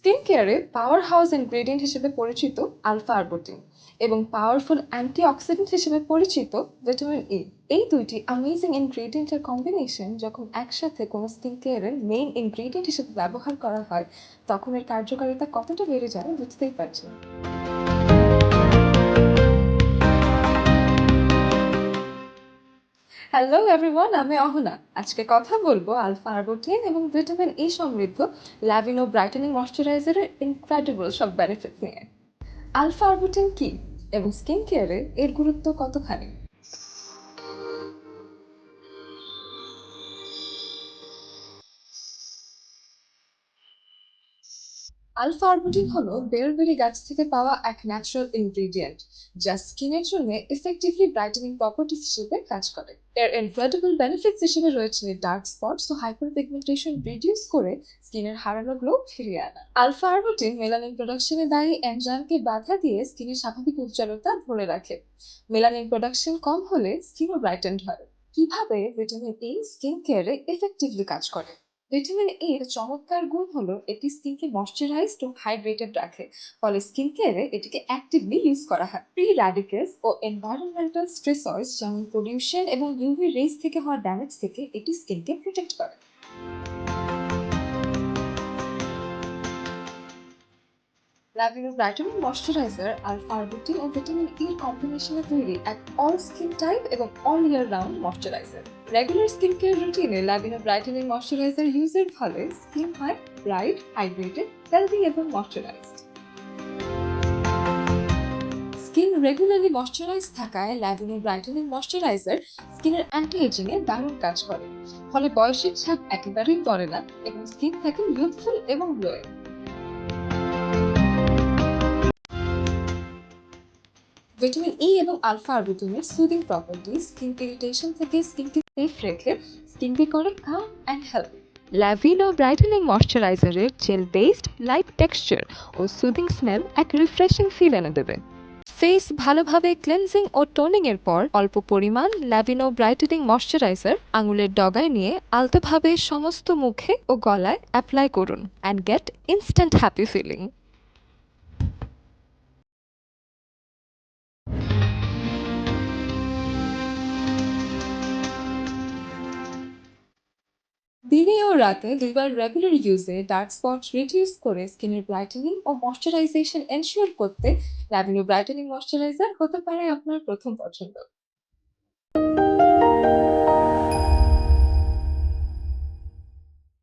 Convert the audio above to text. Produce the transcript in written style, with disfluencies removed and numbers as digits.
Skin কেয়ারে power house ingredient হিসেবে পরিচিত আলফা আরবুটিন এবং পাওয়ারফুল অ্যান্টিঅক্সিডেন্ট হিসেবে পরিচিত ভিটামিন ই। এই দুইটি অ্যামেজিং ইনগ্রেডিয়েন্টের কম্বিনেশন যখন একসাথে কোনো স্কিন কেয়ারের মেইন ইনগ্রেডিয়েন্ট হিসেবে ব্যবহার করা হয়, তখন এর কার্যকারিতা কতটা বেড়ে যায় বুঝতেই পারছেন। হ্যালো এভরিওয়ান, আমি অহনা। আজকে কথা বলবো আলফা আরবুটিন এবং ভিটামিন ই সমৃদ্ধ ল্যাভিনো ব্রাইটেনিং ময়শ্চারাইজারের ইনক্রেডিবল সব বেনিফিট নিয়ে। আলফা আরবুটিন কি এবং স্কিন কেয়ারে এর গুরুত্ব কতখানি? আলফা আরবুটিন হলো বেলবেরি গাছ থেকে পাওয়া এক ন্যাচারাল ইনগ্রেডিয়েন্ট যা স্কিনের জন্য এফেক্টিভলি ব্রাইটেনিং প্রপার্টিস হিসেবে কাজ করে। এর ইনক্রেডিবল বেনিফিটস হিসেবে রয়েছে ডার্ক স্পটস ও হাইপারপিগমেন্টেশন রিডিউস করে স্কিনের হারানো গ্লো ফিরিয়ে আনা। আলফা আরবুটিন মেলানিন প্রোডাকশনে দায়ী এনজাইমকে বাধা দিয়ে স্কিনের স্বাভাবিক উজ্জ্বলতা ধরে রাখে। মেলানিন প্রোডাকশন কম হলে স্কিনও ব্রাইটেন্ড হয়। কিভাবে ভিটামিন ই স্কিন কেয়ারে এফেক্টিভলি কাজ করে? ভিটামিন ই এর চমৎকার গুণ হলো এটি স্কিনকে ময়শ্চারাইজড ও হাইড্রেটেড রাখে, ফলে স্কিন কেয়ারে এটিকে অ্যাক্টিভলি ইউজ করা হয়। ফ্রি র্যাডিক্যালস ও এনভায়রনমেন্টাল স্ট্রেসর্স যেমন পলিউশন এবং ইউভি রেজ থেকে হওয়া ড্যামেজ থেকে এটি স্কিনকে প্রোটেক্ট করে। ল্যাভিনো ব্রাইটেনিং ময়শ্চারাইজার আলফা আরবুটিন ও ভিটামিন ই এর কম্বিনেশনে তৈরি এক অল স্কিন টাইপ এবং all year round moisturiser. Regular skin care রুটিনে ল্যাভিনো ব্রাইটেনিং ময়শ্চারাইজার ইউজের ফলে স্কিন হয় ব্রাইট, হাইড্রেটেড, হেলদি এবং ময়শ্চারাইজড। স্কিন রেগুলারলি ময়শ্চারাইজ থাকায় ল্যাভিনো ব্রাইটেনিং ময়শ্চারাইজার স্কিনের অ্যান্টি এজিং এ দারুণ কাজ করে, ফলে বয়সের ছাপ একেবারেই পড়ে না এবং স্কিন থাকে ইউথফুল এবং গ্লোয়িং। ভিটামিন ই এবং আলফা আরবুটিনের সুদিং প্রপার্টি স্কিন ইরিটেশন থেকে স্কিনকে সেফ রেখে স্কিনকে করে কাম অ্যান্ড হেলদি। ল্যাভিনো ব্রাইটেনিং ময়শ্চারাইজারের জেল বেসড লাইট টেক্সচার ও সুদিং স্মেল এক রিফ্রেশিং ফিল এনে দেবে। ফেস ভালোভাবে ক্লেনজিং ও টোনিং এর পর অল্প পরিমাণ ল্যাভিনো ব্রাইটেনিং ময়শ্চারাইজার আঙুলের ডগায় নিয়ে আলতোভাবে সমস্ত মুখে ও গলায় অ্যাপ্লাই করুন and get instant happy feeling. দিনে ও রাতে দুইবার রেগুলার ইউজে ডার্ক স্পট রিডিউস করে স্কিনের ব্রাইটেনিং ও ময়শ্চারাইজেশন এনশিওর করতে ল্যাভিনো ব্রাইটেনিং ময়শ্চারাইজার হতে পারে আপনার প্রথম পছন্দ।